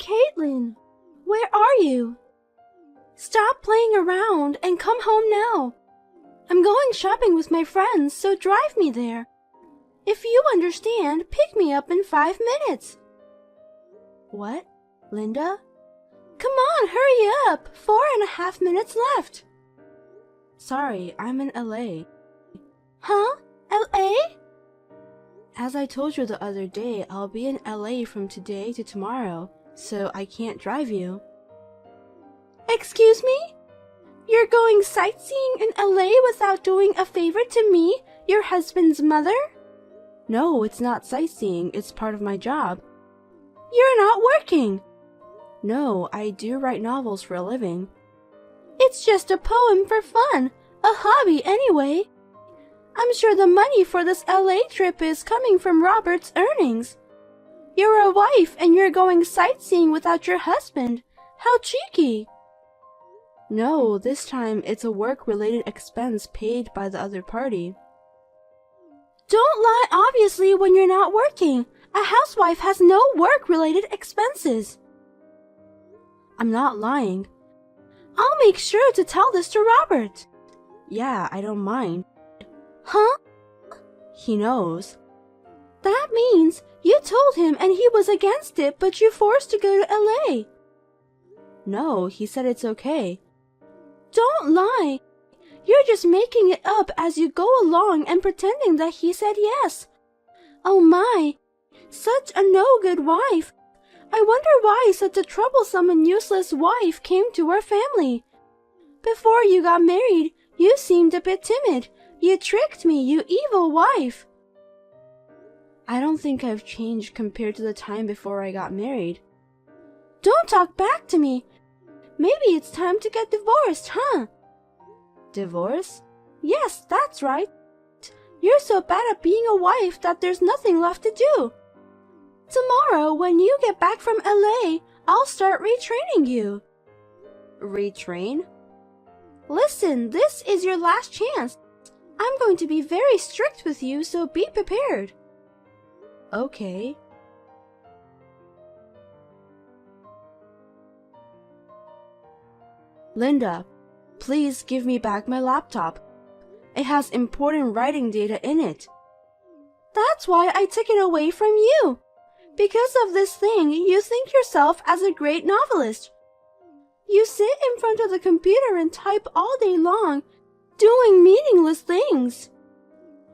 Caitlin, where are you? Stop playing around and come home now. I'm going shopping with my friends, so drive me there. If you understand, pick me up in 5 minutes. What? Linda? Come on, hurry up! 4.5 minutes left. Sorry, I'm in LA. Huh? LA? As I told you the other day, I'll be in LA from today to tomorrow, so I can't drive you. Excuse me? You're going sightseeing in LA without doing a favor to me, your husband's mother? No, it's not sightseeing, it's part of my job. You're not working. No, I do write novels for a living. It's just a poem for fun, a hobby anyway. I'm sure the money for this LA trip is coming from Robert's earnings. You're a wife and you're going sightseeing without your husband. How cheeky. No, this time it's a work-related expense paid by the other party. Don't lie obviously when you're not working. A housewife has no work-related expenses. I'm not lying. I'll make sure to tell this to Robert. Yeah, I don't mind. Huh? He knows. That means you told him and he was against it, but you forced to go to LA. No, he said it's okay. Don't lie. You're just making it up as you go along and pretending that he said yes. Oh my, such a no-good wife. I wonder why such a troublesome and useless wife came to our family. Before you got married, you seemed a bit timid. You tricked me, you evil wife. I don't think I've changed compared to the time before I got married. Don't talk back to me. Maybe it's time to get divorced, huh? Divorce? Yes, that's right. You're so bad at being a wife that there's nothing left to do. Tomorrow, when you get back from LA, I'll start retraining you. Retrain? Listen, this is your last chance. I'm going to be very strict with you, so be prepared. Okay. Linda, please give me back my laptop. It has important writing data in it. That's why I took it away from you. Because of this thing, you think yourself as a great novelist. You sit in front of the computer and type all day long, doing meaningless things.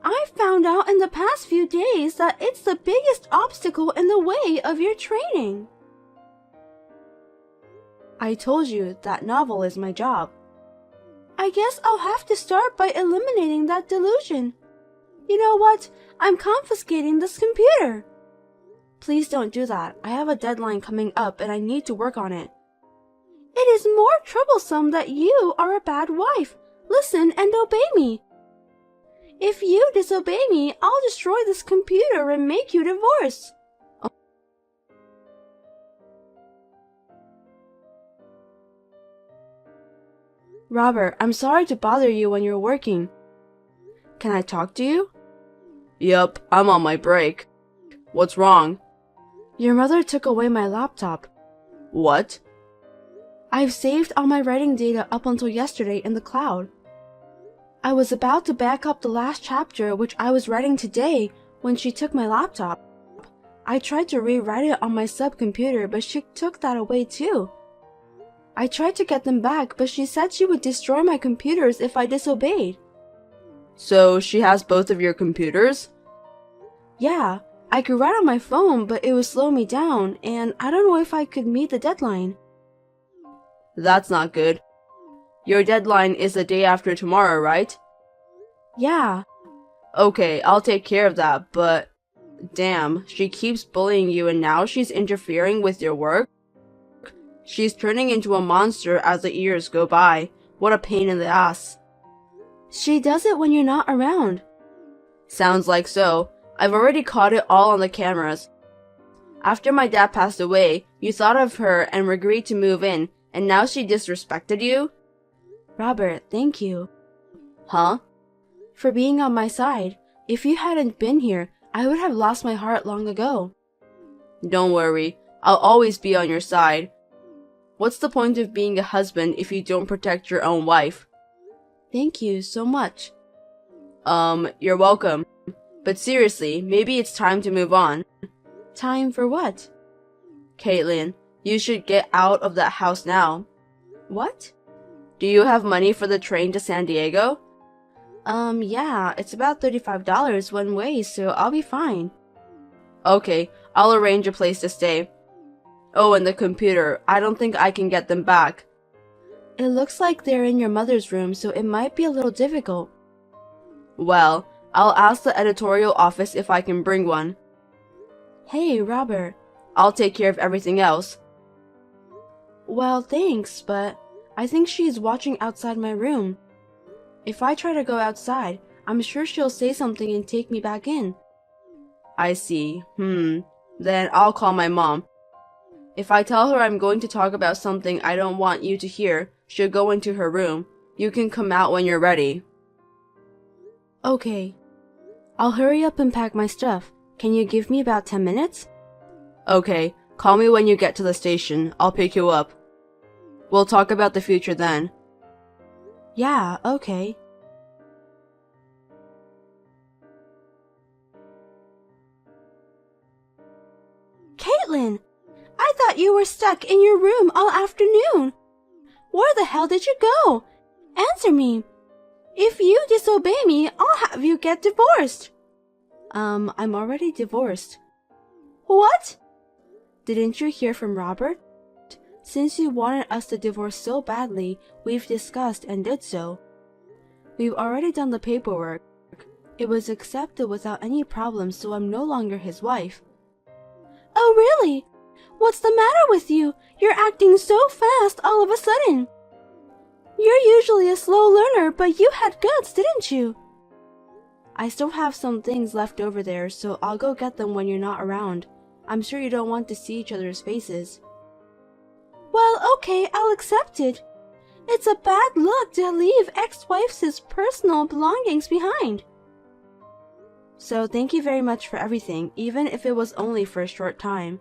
I found out in the past few days that it's the biggest obstacle in the way of your training. I told you that novel is my job. I guess I'll have to start by eliminating that delusion. You know what? I'm confiscating this computer. Please don't do that. I have a deadline coming up and I need to work on it. It is more troublesome that you are a bad wife. Listen and obey me. If you disobey me, I'll destroy this computer and make you divorce. Robert, I'm sorry to bother you when you're working. Can I talk to you? Yep, I'm on my break. What's wrong? Your mother took away my laptop. What? I've saved all my writing data up until yesterday in the cloud. I was about to back up the last chapter which I was writing today when she took my laptop. I tried to rewrite it on my subcomputer, but she took that away too. I tried to get them back, but she said she would destroy my computers if I disobeyed. So she has both of your computers? Yeah, I could write on my phone, but it would slow me down, and I don't know if I could meet the deadline. That's not good. Your deadline is the day after tomorrow, right? Yeah. Okay, I'll take care of that, but... Damn, she keeps bullying you and now she's interfering with your work? She's turning into a monster as the years go by. What a pain in the ass. She does it when you're not around. Sounds like so. I've already caught it all on the cameras. After my dad passed away, you thought of her and agreed to move in, and now she disrespected you? Robert, thank you. Huh? For being on my side. If you hadn't been here, I would have lost my heart long ago. Don't worry. I'll always be on your side. What's the point of being a husband if you don't protect your own wife? Thank you so much. You're welcome. But seriously, maybe it's time to move on. Time for what? Caitlin, you should get out of that house now. What? Do you have money for the train to San Diego? Yeah, it's about $35 one way, so I'll be fine. Okay, I'll arrange a place to stay. Oh, and the computer, I don't think I can get them back. It looks like they're in your mother's room, so it might be a little difficult. Well, I'll ask the editorial office if I can bring one. Hey, Robert. I'll take care of everything else. Well, thanks, but I think she's watching outside my room. If I try to go outside, I'm sure she'll say something and take me back in. I see. Then I'll call my mom. If I tell her I'm going to talk about something I don't want you to hear, she'll go into her room. You can come out when you're ready. Okay. I'll hurry up and pack my stuff. Can you give me about 10 minutes? Okay. Call me when you get to the station. I'll pick you up. We'll talk about the future then. Yeah, okay. Caitlin! I thought you were stuck in your room all afternoon. Where the hell did you go? Answer me. If you disobey me, I'll have you get divorced. I'm already divorced. What? Didn't you hear from Robert? Since you wanted us to divorce so badly, we've discussed and did so. We've already done the paperwork. It was accepted without any problems, so I'm no longer his wife. Oh, really? What's the matter with you? You're acting so fast all of a sudden. You're usually a slow learner, but you had guts, didn't you? I still have some things left over there, so I'll go get them when you're not around. I'm sure you don't want to see each other's faces. Well, okay, I'll accept it. It's a bad look to leave ex-wife's personal belongings behind. So thank you very much for everything, even if it was only for a short time.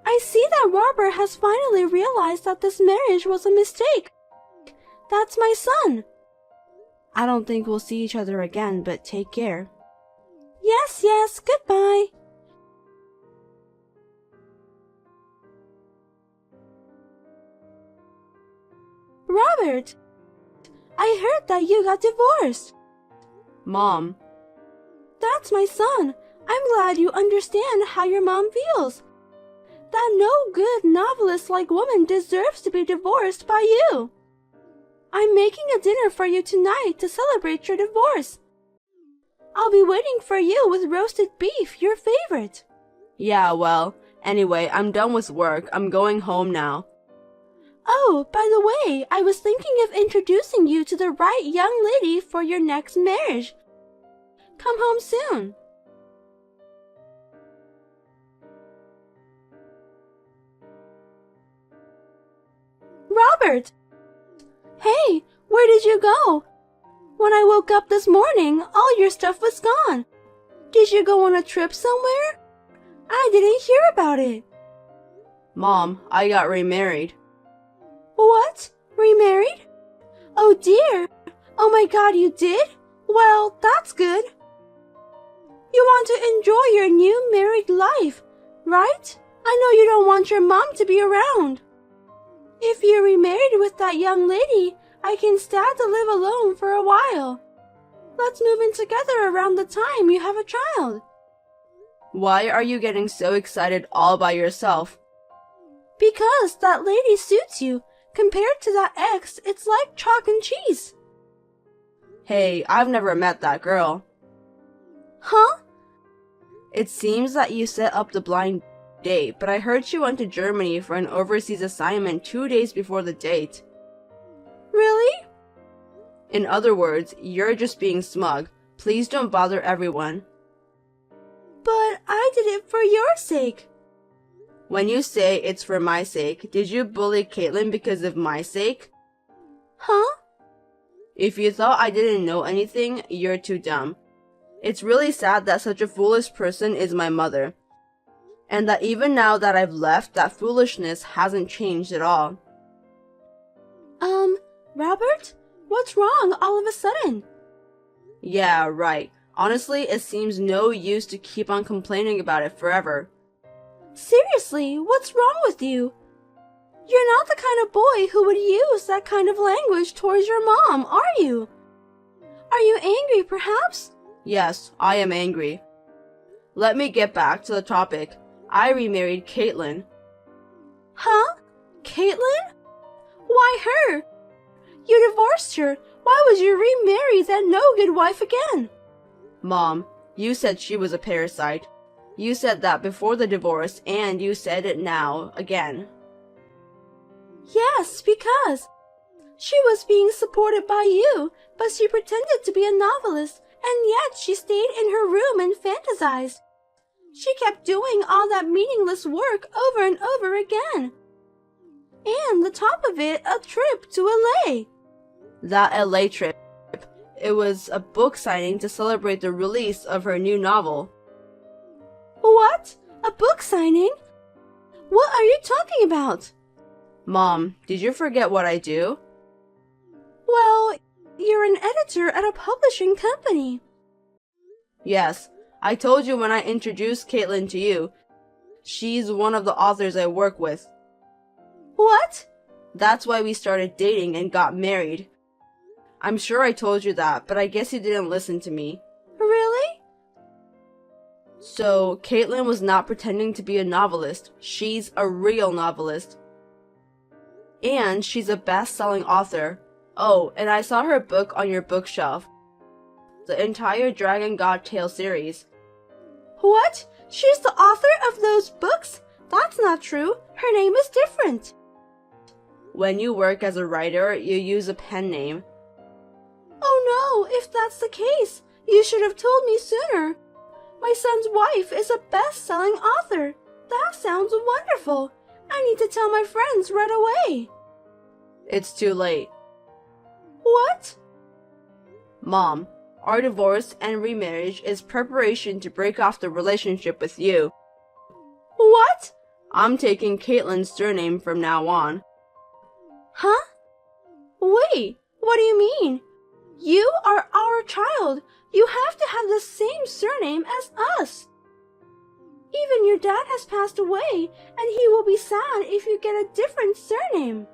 I see that Robert has finally realized that this marriage was a mistake. That's my son. I don't think we'll see each other again, but take care. Yes, goodbye. Robert, I heard that you got divorced. Mom. That's my son. I'm glad you understand how your mom feels. That no good novelist-like woman deserves to be divorced by you. I'm making a dinner for you tonight to celebrate your divorce. I'll be waiting for you with roasted beef, your favorite. Yeah, well, anyway, I'm done with work. I'm going home now. Oh, by the way, I was thinking of introducing you to the right young lady for your next marriage. Come home soon. Robert! Hey, where did you go? When I woke up this morning, all your stuff was gone. Did you go on a trip somewhere? I didn't hear about it. Mom, I got remarried. What? Remarried? Oh dear. Oh my God, you did? Well, that's good. You want to enjoy your new married life, right? I know you don't want your mom to be around. If you're remarried with that young lady, I can stand to live alone for a while. Let's move in together around the time you have a child. Why are you getting so excited all by yourself? Because that lady suits you. Compared to that ex, it's like chalk and cheese. Hey, I've never met that girl. Huh? It seems that you set up the blind date, but I heard she went to Germany for an overseas assignment 2 days before the date. Really? In other words, you're just being smug. Please don't bother everyone. But I did it for your sake. When you say it's for my sake, did you bully Caitlin because of my sake? Huh? If you thought I didn't know anything, you're too dumb. It's really sad that such a foolish person is my mother. And that even now that I've left, that foolishness hasn't changed at all. Robert? What's wrong all of a sudden? Yeah, right. Honestly, it seems no use to keep on complaining about it forever. Seriously, what's wrong with you? You're not the kind of boy who would use that kind of language towards your mom, are you? Are you angry, perhaps? Yes, I am angry. Let me get back to the topic. I remarried Caitlin. Huh? Caitlin? Why her? You divorced her. Why would you remarry that no-good wife again? Mom, you said she was a parasite. You said that before the divorce, and you said it now, again. Yes, because she was being supported by you, but she pretended to be a novelist, and yet she stayed in her room and fantasized. She kept doing all that meaningless work over and over again. And the top of it, a trip to LA. That LA trip. It was a book signing to celebrate the release of her new novel. What? A book signing? What are you talking about? Mom, did you forget what I do? Well, you're an editor at a publishing company. Yes, I told you when I introduced Caitlin to you. She's one of the authors I work with. What? That's why we started dating and got married. I'm sure I told you that, but I guess you didn't listen to me. Really? So, Caitlin was not pretending to be a novelist. She's a real novelist. And she's a best-selling author. Oh, and I saw her book on your bookshelf. The entire Dragon God Tale series. What? She's the author of those books? That's not true. Her name is different. When you work as a writer, you use a pen name. Oh no, if that's the case, you should have told me sooner. My son's wife is a best-selling author. That sounds wonderful. I need to tell my friends right away. It's too late. What? Mom, our divorce and remarriage is preparation to break off the relationship with you. What? I'm taking Caitlin's surname from now on. Huh? Wait, what do you mean? You are our child. You have to have the same surname as us. Even your dad has passed away, and he will be sad if you get a different surname.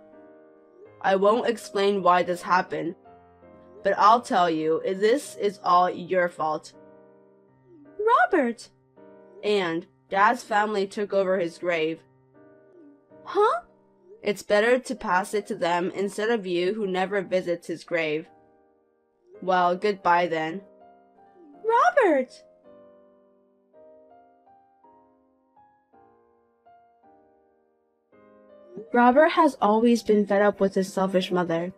I won't explain why this happened, but I'll tell you, this is all your fault. Robert! And Dad's family took over his grave. Huh? It's better to pass it to them instead of you who never visits his grave. Well, goodbye then. Robert! Robert has always been fed up with his selfish mother.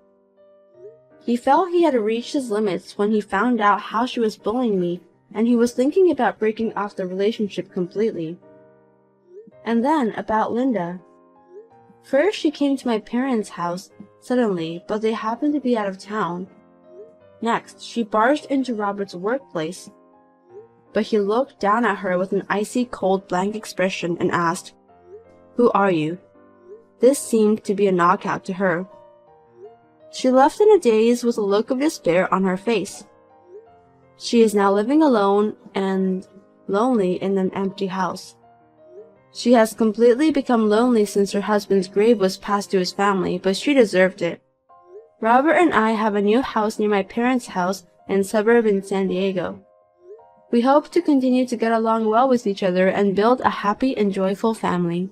He felt he had reached his limits when he found out how she was bullying me, and he was thinking about breaking off the relationship completely. And then about Linda. First she came to my parents' house suddenly, but they happened to be out of town. Next, she barged into Robert's workplace, but he looked down at her with an icy cold blank expression and asked, "Who are you?" This seemed to be a knockout to her. She left in a daze with a look of despair on her face. She is now living alone and lonely in an empty house. She has completely become lonely since her husband's grave was passed to his family, but she deserved it. Robert and I have a new house near my parents' house in a suburb in San Diego. We hope to continue to get along well with each other and build a happy and joyful family.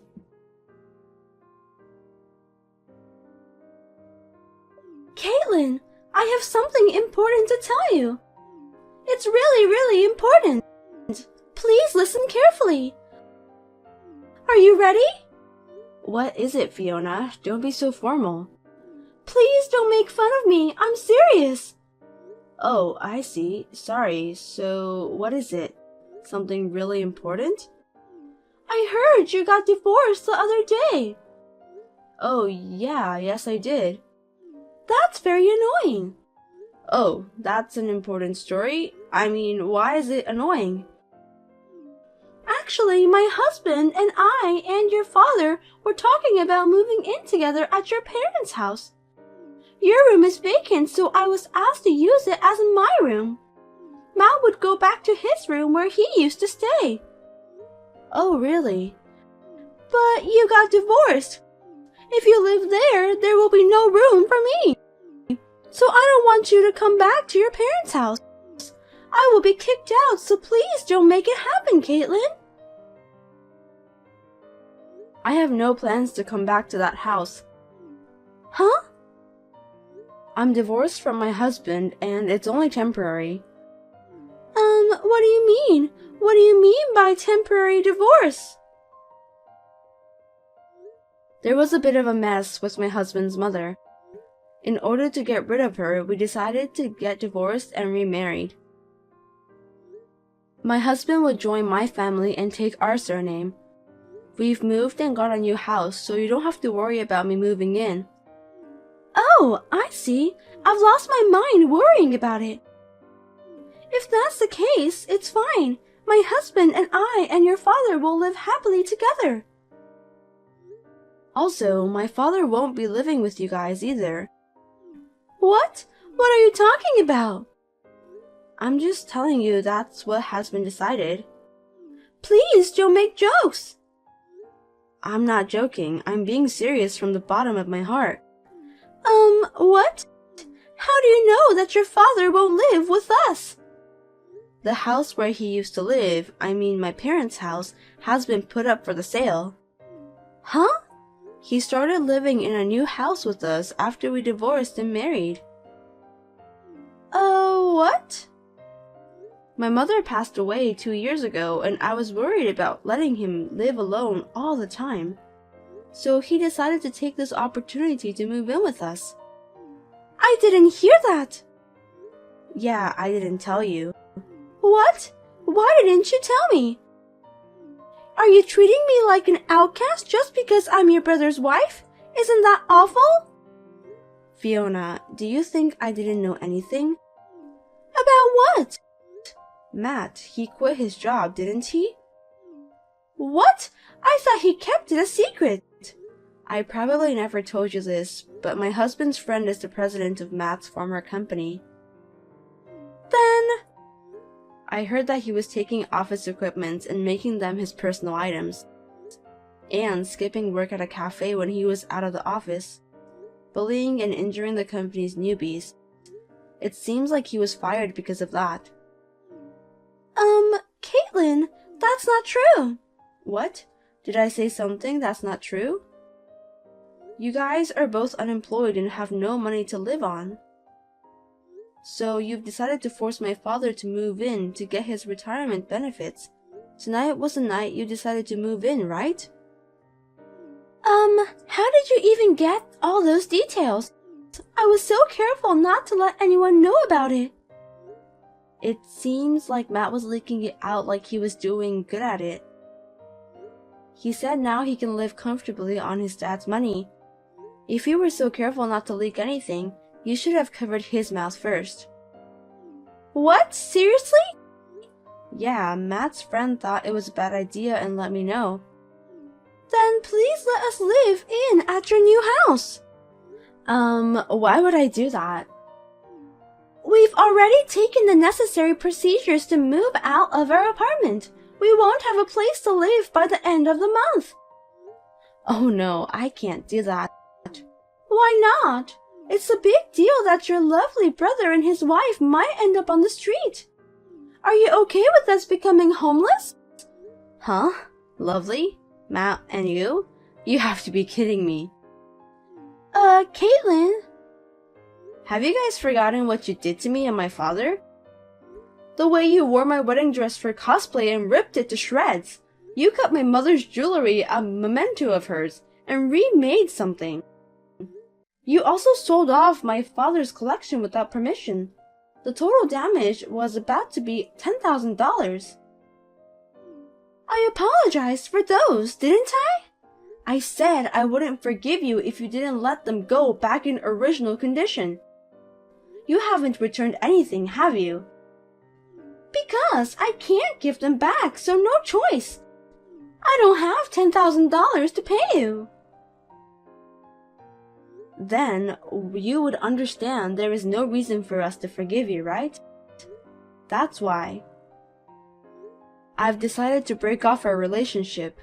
Caitlin, I have something important to tell you. It's really, really important. Please listen carefully. Are you ready? What is it, Fiona? Don't be so formal. Please don't make fun of me. I'm serious. Oh, I see. Sorry. So, what is it? Something really important? I heard you got divorced the other day. Oh, yeah, yes I did. That's very annoying. Oh, that's an important story? I mean, why is it annoying? Actually, my husband and I and your father were talking about moving in together at your parents' house. Your room is vacant, so I was asked to use it as my room. Matt would go back to his room where he used to stay. Oh, really? But you got divorced. If you live there, there will be no room for me. So I don't want you to come back to your parents' house. I will be kicked out, so please don't make it happen, Caitlin. I have no plans to come back to that house. Huh? I'm divorced from my husband, and it's only temporary. What do you mean? What do you mean by temporary divorce? There was a bit of a mess with my husband's mother. In order to get rid of her, we decided to get divorced and remarried. My husband would join my family and take our surname. We've moved and got a new house, so you don't have to worry about me moving in. Oh, I see. I've lost my mind worrying about it. If that's the case, it's fine. My husband and I and your father will live happily together. Also, my father won't be living with you guys either. What? What are you talking about? I'm just telling you that's what has been decided. Please don't make jokes. I'm not joking. I'm being serious from the bottom of my heart. What? How do you know that your father won't live with us? The house where he used to live, I mean my parents' house, has been put up for the sale. Huh? He started living in a new house with us after we divorced and married. What? My mother passed away 2 years ago, and I was worried about letting him live alone all the time. So he decided to take this opportunity to move in with us. I didn't hear that. Yeah, I didn't tell you. What? Why didn't you tell me? Are you treating me like an outcast just because I'm your brother's wife? Isn't that awful? Fiona, do you think I didn't know anything? About what? Matt, he quit his job, didn't he? What? I thought he kept it a secret. I probably never told you this, but my husband's friend is the president of Matt's former company. Then... I heard that he was taking office equipment and making them his personal items, and skipping work at a cafe when he was out of the office, bullying and injuring the company's newbies. It seems like he was fired because of that. Caitlin, that's not true. What? Did I say something that's not true? You guys are both unemployed and have no money to live on. So you've decided to force my father to move in to get his retirement benefits. Tonight was the night you decided to move in, right? How did you even get all those details? I was so careful not to let anyone know about it. It seems like Matt was leaking it out like he was doing good at it. He said now he can live comfortably on his dad's money. If you were so careful not to leak anything, you should have covered his mouth first. What? Seriously? Yeah, Matt's friend thought it was a bad idea and let me know. Then please let us live in at your new house. Why would I do that? We've already taken the necessary procedures to move out of our apartment. We won't have a place to live by the end of the month. Oh no, I can't do that. Why not? It's a big deal that your lovely brother and his wife might end up on the street. Are you okay with us becoming homeless? Huh? Lovely? Matt and you? You have to be kidding me. Caitlin? Have you guys forgotten what you did to me and my father? The way you wore my wedding dress for cosplay and ripped it to shreds. You cut my mother's jewelry, a memento of hers, and remade something. You also sold off my father's collection without permission. The total damage was about to be $10,000. I apologized for those, didn't I? I said I wouldn't forgive you if you didn't let them go back in original condition. You haven't returned anything, have you? Because I can't give them back, so no choice. I don't have $10,000 to pay you. Then you would understand there is no reason for us to forgive you, right? That's why I've decided to break off our relationship.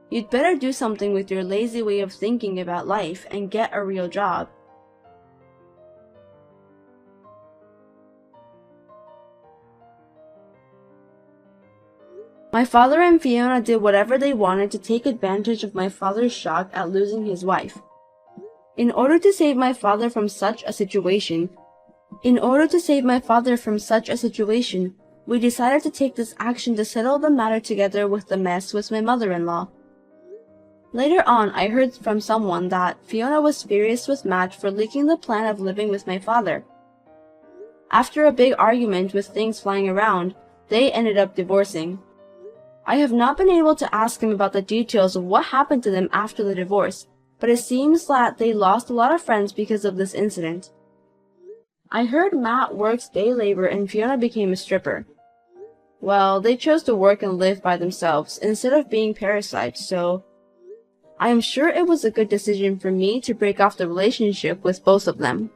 You'd better do something with your lazy way of thinking about life and get a real job. My father and Fiona did whatever they wanted to take advantage of my father's shock at losing his wife. In order to save my father from such a situation, we decided to take this action to settle the matter together with the mess with my mother-in-law. Later on, I heard from someone that Fiona was furious with Matt for leaking the plan of living with my father. After a big argument with things flying around, they ended up divorcing. I have not been able to ask him about the details of what happened to them after the divorce, but it seems that they lost a lot of friends because of this incident. I heard Matt works day labor and Fiona became a stripper. Well, they chose to work and live by themselves instead of being parasites, so I am sure it was a good decision for me to break off the relationship with both of them.